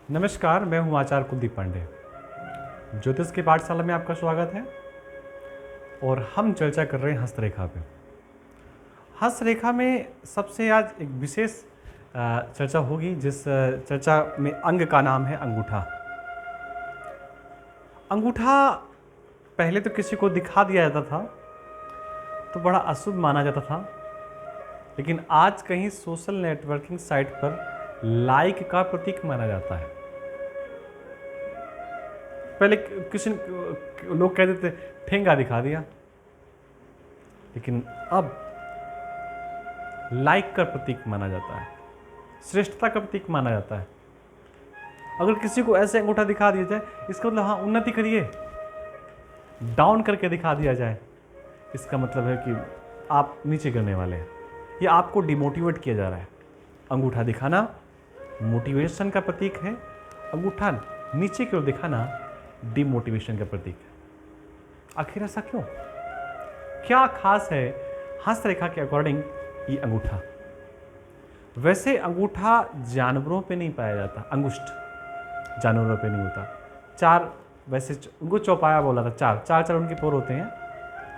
नमस्कार, मैं हूँ आचार्य कुलदीप पांडे। ज्योतिष की पाठशाला में आपका स्वागत है और हम चर्चा कर रहे हैं हस्तरेखा पे। हस्तरेखा में सबसे आज एक विशेष चर्चा होगी, जिस चर्चा में अंग का नाम है अंगूठा। अंगूठा पहले तो किसी को दिखा दिया जाता था तो बड़ा अशुभ माना जाता था, लेकिन आज कहीं सोशल नेटवर्किंग साइट पर लाइक का प्रतीक माना जाता है। पहले किसी लोग कहते थे ठेंगा दिखा दिया, लेकिन अब लाइक का प्रतीक माना जाता है, श्रेष्ठता का प्रतीक माना जाता है। अगर किसी को ऐसे अंगूठा दिखा दिया जाए, इसका मतलब हाँ उन्नति करिए। डाउन करके दिखा दिया जाए, इसका मतलब है कि आप नीचे गिरने वाले हैं, या आपको डिमोटिवेट किया जा रहा है। अंगूठा दिखाना मोटिवेशन का प्रतीक है, अंगूठा नीचे की ओर दिखाना डिमोटिवेशन का प्रतीक है। आखिर ऐसा क्यों? क्या खास है हस्तरेखा के अकॉर्डिंग ये अंगूठा? वैसे अंगूठा जानवरों पे नहीं पाया जाता, अंगुष्ठ जानवरों पे नहीं होता। चार, वैसे उनको चौपाया बोला था, चार उनके पोर होते हैं,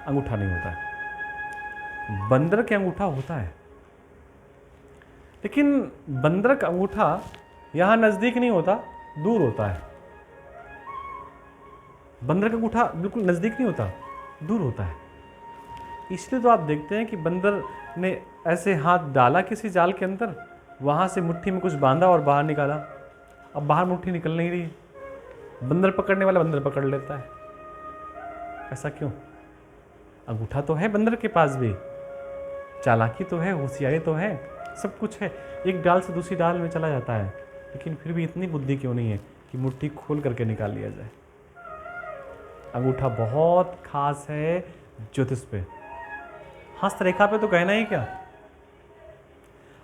अंगूठा नहीं होता है। बंदर के अंगूठा होता है, लेकिन बंदर का अंगूठा यहाँ नज़दीक नहीं होता, दूर होता है। बंदर का अंगूठा बिल्कुल नज़दीक नहीं होता, दूर होता है। इसलिए तो आप देखते हैं कि बंदर ने ऐसे हाथ डाला किसी जाल के अंदर, वहाँ से मुट्ठी में कुछ बांधा और बाहर निकाला। अब बाहर मुट्ठी निकल नहीं रही, बंदर पकड़ने वाला बंदर पकड़ लेता है। ऐसा क्यों? अंगूठा तो है बंदर के पास भी, चालाकी तो है, होशियारी तो है, सब कुछ है। एक डाल से दूसरी डाल में चला जाता है, लेकिन फिर भी इतनी बुद्धि क्यों नहीं है कि मुट्ठी खोल करके निकाल लिया जाए। अंगूठा बहुत खास है ज्योतिष पे, हस्तरेखा पे तो कहना ही क्या।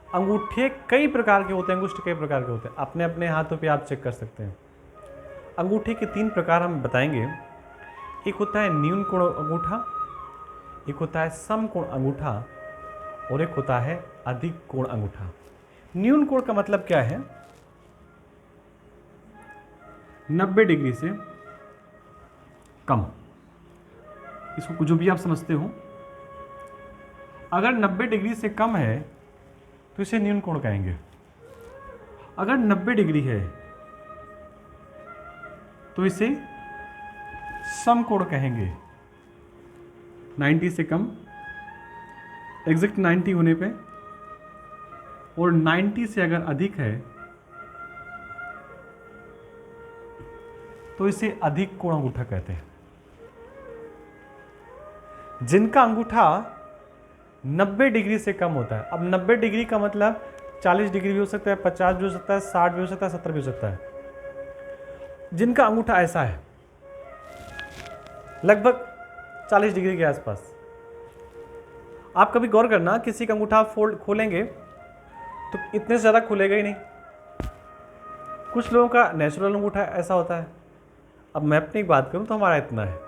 अंगूठे कई प्रकार के होते हैं, अंगुष्ठ कई प्रकार के होते हैं, अपने अपने हाथों पे आप चेक कर सकते हैं। अंगूठे के 3 प्रकार हम बताएंगे। एक होता है न्यून कोण अंगूठा, एक होता है समकोण अंगूठा, और एक होता है अधिक कोण अंगूठा। न्यून कोण का मतलब क्या है? 90 डिग्री से कम, इसको जो भी आप समझते हो। अगर 90 डिग्री से कम है तो इसे न्यून कोण कहेंगे। अगर 90 डिग्री है तो इसे समकोण कहेंगे। 90 से कम, एग्जैक्ट 90 होने पे, और 90 से अगर अधिक है तो इसे अधिक कोण अंगूठा कहते हैं। जिनका अंगूठा 90 डिग्री से कम होता है, अब 90 डिग्री का मतलब 40 डिग्री भी हो सकता है, 50 भी हो सकता है, 60 भी हो सकता है, 70 भी हो सकता है। जिनका अंगूठा ऐसा है, लगभग 40 डिग्री के आसपास, आप कभी गौर करना, किसी का अंगूठा फोल्ड खोलेंगे तो इतने से ज़्यादा खुलेगा ही नहीं। कुछ लोगों का नेचुरल अंगूठा ऐसा होता है। अब मैं अपनी बात करूं तो हमारा इतना है।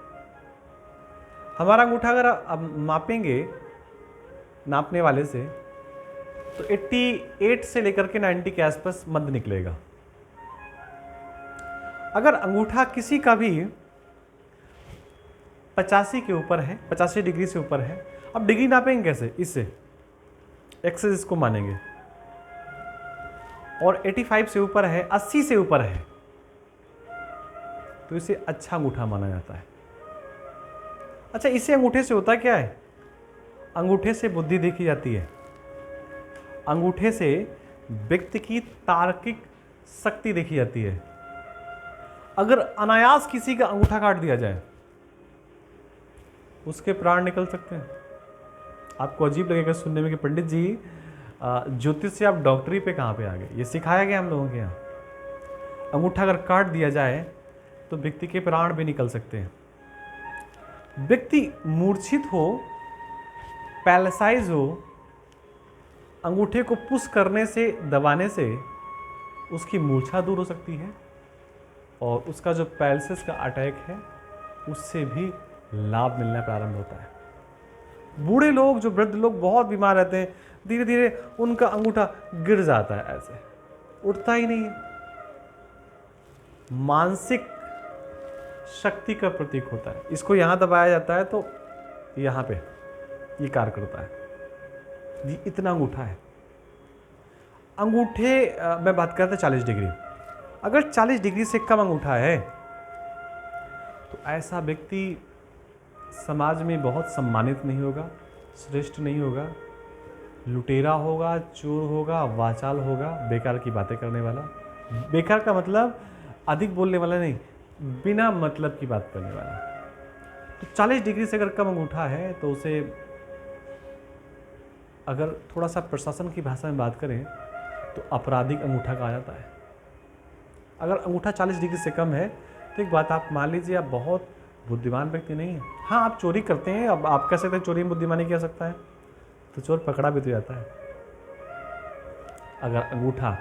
हमारा अंगूठा अगर अब मापेंगे नापने वाले से, तो 88 से लेकर के 90 के आसपास मध्य निकलेगा। अगर अंगूठा किसी का भी 85 के ऊपर है, 85 डिग्री से ऊपर है, अब डिग्री नापेंगे कैसे? इससे एक्सेस इसको मानेंगे, और 85 से ऊपर है, 80 से ऊपर है, तो इसे अच्छा अंगूठा माना जाता है। अच्छा, इसे अंगूठे से होता क्या है? अंगूठे से बुद्धि देखी जाती है, अंगूठे से व्यक्ति की तार्किक शक्ति देखी जाती है। अगर अनायास किसी का अंगूठा काट दिया जाए, उसके प्राण निकल सकते हैं। आपको अजीब लगेगा सुनने में कि पंडित जी ज्योतिष से आप डॉक्टरी पे कहाँ पे आ गए? ये सिखाया गया हम लोगों के यहाँ। अंगूठा अगर काट दिया जाए तो व्यक्ति के प्राण भी निकल सकते हैं। व्यक्ति मूर्छित हो, पैरालाइज हो, अंगूठे को पुश करने से, दबाने से उसकी मूर्छा दूर हो सकती है, और उसका जो पैरालिसिस का अटैक है उससे भी लाभ मिलना प्रारंभ होता है। बूढ़े लोग, जो वृद्ध लोग बहुत बीमार रहते हैं, धीरे धीरे उनका अंगूठा गिर जाता है, ऐसे उठता ही नहीं है। मानसिक शक्ति का प्रतीक होता है। इसको यहाँ दबाया जाता है तो यहाँ पे ये कार्य करता है। ये इतना अंगूठा है। अंगूठे मैं बात करता 40 डिग्री। अगर 40 डिग्री से कम अंगूठा है तो ऐसा व्यक्ति समाज में बहुत सम्मानित नहीं होगा, श्रेष्ठ नहीं होगा, लुटेरा होगा, चोर होगा, वाचाल होगा, बेकार की बातें करने वाला। बेकार का मतलब अधिक बोलने वाला नहीं, बिना मतलब की बात करने वाला। तो 40 डिग्री से अगर कम अंगूठा है तो उसे, अगर थोड़ा सा प्रशासन की भाषा में बात करें तो आपराधिक अंगूठा कहा जाता है। अगर अंगूठा 40 डिग्री से कम है तो एक बात आप मान लीजिए, आप बहुत बुद्धिमान व्यक्ति नहीं है। हाँ, आप चोरी करते हैं, अब आप कह सकते हैं चोरी में बुद्धिमानी किया सकता है, तो चोर पकड़ा भी तो जाता है। अगर अंगूठा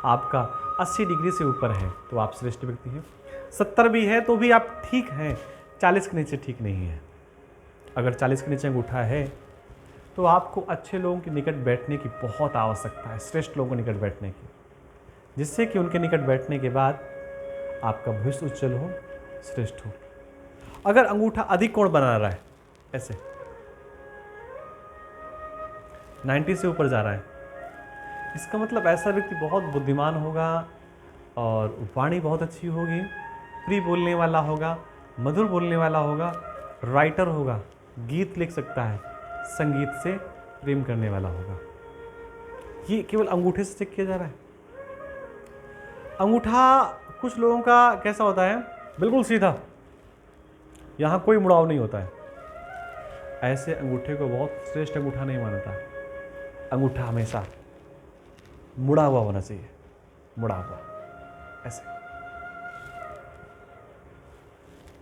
आपका 80 डिग्री से ऊपर है तो आप श्रेष्ठ व्यक्ति हैं। 70 भी है तो भी आप ठीक हैं, 40 के नीचे ठीक नहीं है। अगर 40 के नीचे अंगूठा है तो आपको अच्छे लोगों के निकट बैठने की बहुत आवश्यकता है, श्रेष्ठ लोगों के निकट बैठने की, जिससे कि उनके निकट बैठने के बाद आपका भविष्य उज्जवल हो, श्रेष्ठ हो। अगर अंगूठा अधिक कोण बना रहा है, ऐसे 90 से ऊपर जा रहा है, इसका मतलब ऐसा व्यक्ति बहुत बुद्धिमान होगा और वाणी बहुत अच्छी होगी, प्रिय बोलने वाला होगा, मधुर बोलने वाला होगा, राइटर होगा, गीत लिख सकता है, संगीत से प्रेम करने वाला होगा। ये केवल अंगूठे से चेक किया जा रहा है। अंगूठा कुछ लोगों का कैसा होता है, बिल्कुल सीधा, यहाँ कोई मुड़ाव नहीं होता है। ऐसे अंगूठे को बहुत श्रेष्ठ अंगूठा नहीं मानता। अंगूठा हमेशा मुड़ा हुआ होना चाहिए, मुड़ा हुआ ऐसे।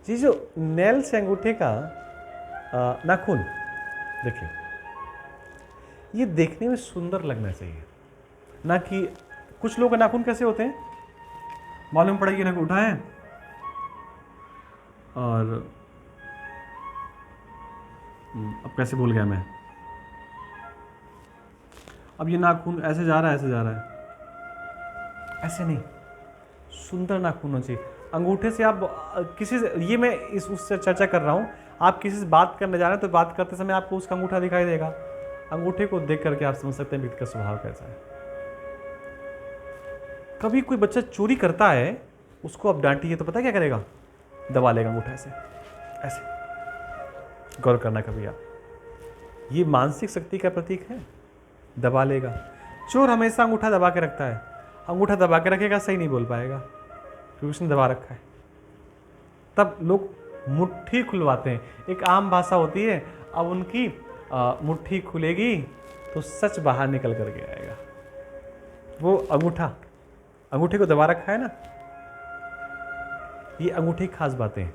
ये जो नेल से अंगूठे का नाखून, देखिए, ये देखने में सुंदर लगना चाहिए, ना कि कुछ लोगों के नाखून कैसे होते हैं, मालूम पड़ेगा कि नाखून उठाए और अब कैसे भूल गया मैं, अब ये नाखून ऐसे जा रहा है, ऐसे जा रहा है, ऐसे नहीं, सुंदर नाखून होना चाहिए। अंगूठे से आप किसी से, ये मैं इस उससे चर्चा कर रहा हूँ, आप किसी से बात करने जा रहे हैं तो बात करते समय आपको उसका अंगूठा दिखाई देगा। अंगूठे को देख करके आप समझ सकते हैं व्यक्ति का स्वभाव कैसा है। कभी कोई बच्चा चोरी करता है, उसको आप डांटिए तो पता क्या करेगा, दबा लेगा अंगूठा ऐसे ऐसे। गौर करना कभी आप, ये मानसिक शक्ति का प्रतीक है, दबा लेगा। चोर हमेशा अंगूठा दबा के रखता है, अंगूठा दबा के रखेगा, सही नहीं बोल पाएगा क्योंकि उसने दबा रखा है। तब लोग मुट्ठी खुलवाते हैं, एक आम भाषा होती है, अब उनकी मुट्ठी खुलेगी तो सच बाहर निकल कर के आएगा। वो अंगूठे को दबा रखा है ना, ये अंगूठे की खास बातें हैं।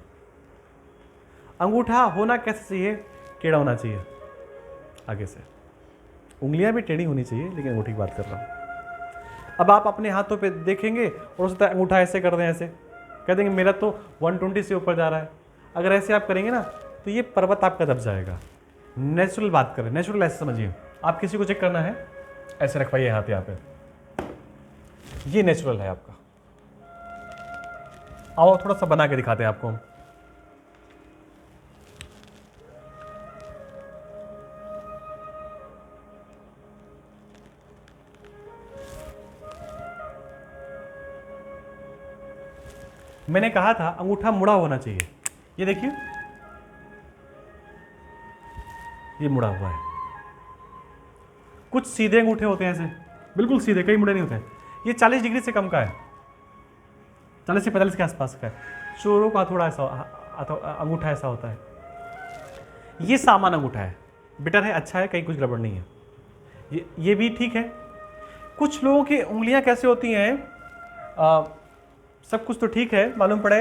अंगूठा होना कैसे चाहिए, टेढ़ा होना चाहिए आगे से, उंगलियां भी टेढ़ी होनी चाहिए, लेकिन अंगूठे की बात कर रहा हूं। अब आप अपने हाथों पे देखेंगे और उससे अंगूठा ऐसे कर दें, ऐसे कह देंगे मेरा तो 120 से ऊपर जा रहा है। अगर ऐसे आप करेंगे ना तो ये पर्वत आपका दब जाएगा। नेचुरल बात करें, नेचुरल ऐसे समझिए, आप किसी को चेक करना है, ऐसे रखवाइए हाथ यहाँ पे, ये नेचुरल है आपका। आओ थोड़ा सा बना के दिखाते हैं आपको। मैंने कहा था अंगूठा मुड़ा होना चाहिए, ये देखिए, ये मुड़ा हुआ है। कुछ सीधे अंगूठे होते हैं ऐसे, बिल्कुल सीधे, कई मुड़े नहीं होते हैं। ये 40 डिग्री से कम का है, 40 से 45 के आसपास का है। चोरों का थोड़ा ऐसा अंगूठा ऐसा होता है। ये सामान्य अंगूठा है, बेटर है, अच्छा है, कहीं कुछ गड़बड़ नहीं है। ये भी ठीक है। कुछ लोगों की उंगलियां कैसे होती हैं, सब कुछ तो ठीक है, मालूम पड़े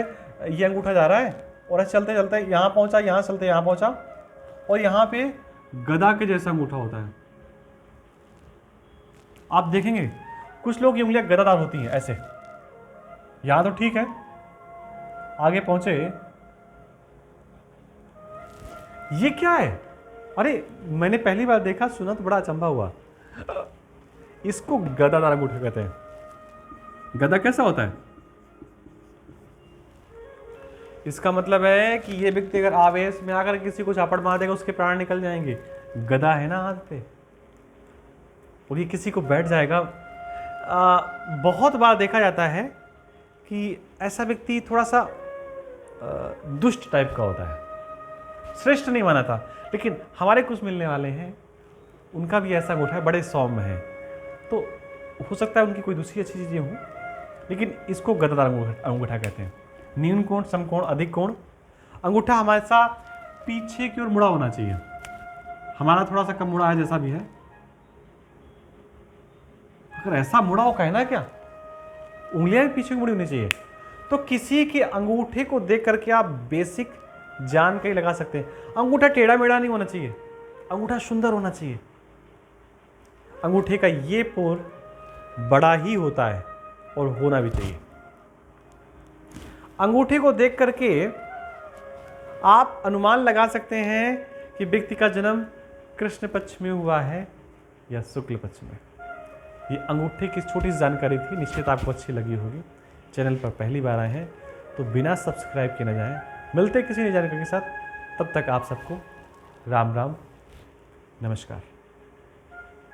ये अंगूठा जा रहा है और ऐसे चलते चलते यहाँ पहुँचा, यहाँ चलते यहाँ पहुँचा, और यहाँ पे गदा के जैसा अंगूठा होता है। आप देखेंगे कुछ लोग की उंगलियां गदादार होती हैं ऐसे, यहाँ तो ठीक है, आगे पहुँचे, ये क्या है, अरे मैंने पहली बार देखा, सुना तो बड़ा अचंभा हुआ। इसको गदादार अंगूठा कहते हैं। गदा कैसा होता है, इसका मतलब है कि ये व्यक्ति अगर आवेश में आकर किसी को झापड़ मार देगा उसके प्राण निकल जाएंगे। गदा है ना हाथ पे, और ये किसी को बैठ जाएगा। बहुत बार देखा जाता है कि ऐसा व्यक्ति थोड़ा सा दुष्ट टाइप का होता है, श्रेष्ठ नहीं माना था, लेकिन हमारे कुछ मिलने वाले हैं उनका भी ऐसा अंगूठा है, बड़े सौम्य है। तो हो सकता है उनकी कोई दूसरी अच्छी चीज़ें हों, लेकिन इसको गदादार अंगूठा कहते हैं। न्यून कोण, समकोण, अधिक कोण। अंगूठा हमेशा पीछे की ओर मुड़ा होना चाहिए। हमारा थोड़ा सा कम मुड़ा है, जैसा भी है। अगर ऐसा मुड़ा हो कहना क्या, उंगलियां भी पीछे की मुड़ी होनी चाहिए। तो किसी के अंगूठे को देख करके आप बेसिक जानकारी लगा सकते हैं। अंगूठा टेढ़ा मेढ़ा नहीं होना चाहिए, अंगूठा सुंदर होना चाहिए। अंगूठे का ये पोर बड़ा ही होता है और होना भी चाहिए। अंगूठे को देख करके आप अनुमान लगा सकते हैं कि व्यक्ति का जन्म कृष्ण पक्ष में हुआ है या शुक्ल पक्ष में। ये अंगूठे की छोटी सी जानकारी थी, निश्चित आपको अच्छी लगी होगी। चैनल पर पहली बार आए हैं तो बिना सब्सक्राइब किए न जाएं। मिलते किसी नई जानकारी के साथ, तब तक आप सबको राम राम, नमस्कार।